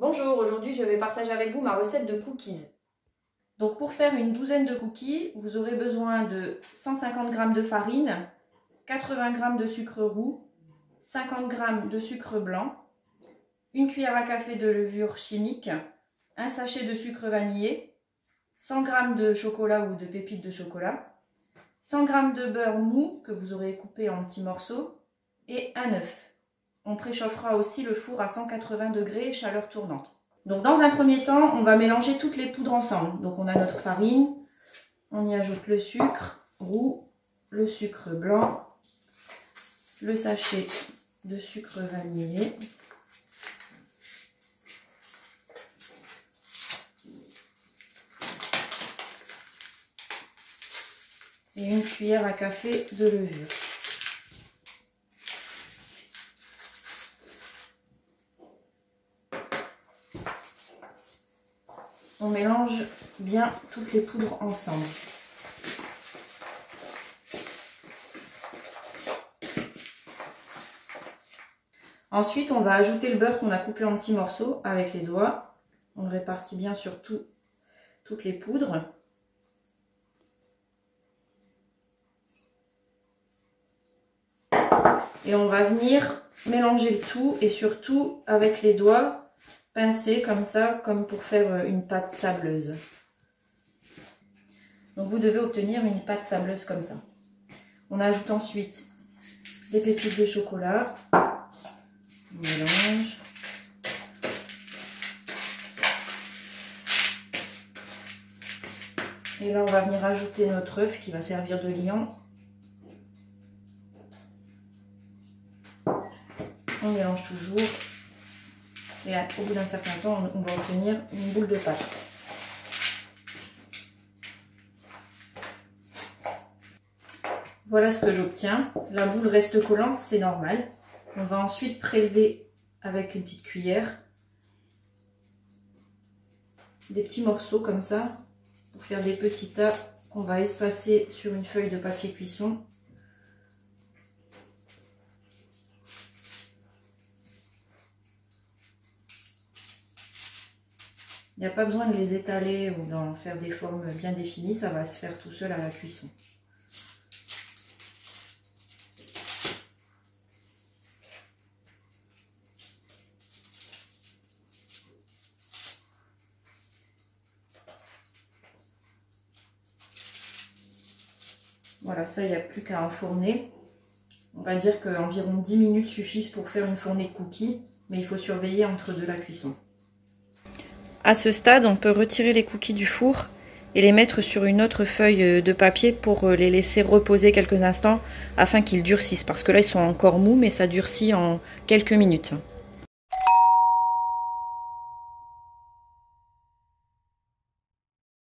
Bonjour, aujourd'hui je vais partager avec vous ma recette de cookies. Donc pour faire une douzaine de cookies, vous aurez besoin de 150 g de farine, 80 g de sucre roux, 50 g de sucre blanc, une cuillère à café de levure chimique, un sachet de sucre vanillé, 100 g de chocolat ou de pépites de chocolat, 100 g de beurre mou que vous aurez coupé en petits morceaux et un œuf. On préchauffera aussi le four à 180 degrés, chaleur tournante. Donc dans un premier temps, on va mélanger toutes les poudres ensemble. Donc on a notre farine, on y ajoute le sucre roux, le sucre blanc, le sachet de sucre vanillé, et une cuillère à café de levure. On mélange bien toutes les poudres ensemble. Ensuite, on va ajouter le beurre qu'on a coupé en petits morceaux avec les doigts. On le répartit bien sur toutes les poudres. Et on va venir mélanger le tout et surtout avec les doigts, pincer comme ça, comme pour faire une pâte sableuse. Donc vous devez obtenir une pâte sableuse comme ça. On ajoute ensuite des pépites de chocolat. On mélange. Et là on va venir ajouter notre œuf qui va servir de liant. On mélange toujours. Et là, au bout d'un certain temps, on va obtenir une boule de pâte. Voilà ce que j'obtiens. La boule reste collante, c'est normal. On va ensuite prélever avec une petite cuillère des petits morceaux comme ça pour faire des petits tas qu'on va espacer sur une feuille de papier cuisson. Il n'y a pas besoin de les étaler ou d'en faire des formes bien définies, ça va se faire tout seul à la cuisson. Voilà, ça, il n'y a plus qu'à enfourner. On va dire qu'environ 10 minutes suffisent pour faire une fournée de cookies, mais il faut surveiller entre deux la cuisson. À ce stade, on peut retirer les cookies du four et les mettre sur une autre feuille de papier pour les laisser reposer quelques instants afin qu'ils durcissent. Parce que là, ils sont encore mous, mais ça durcit en quelques minutes.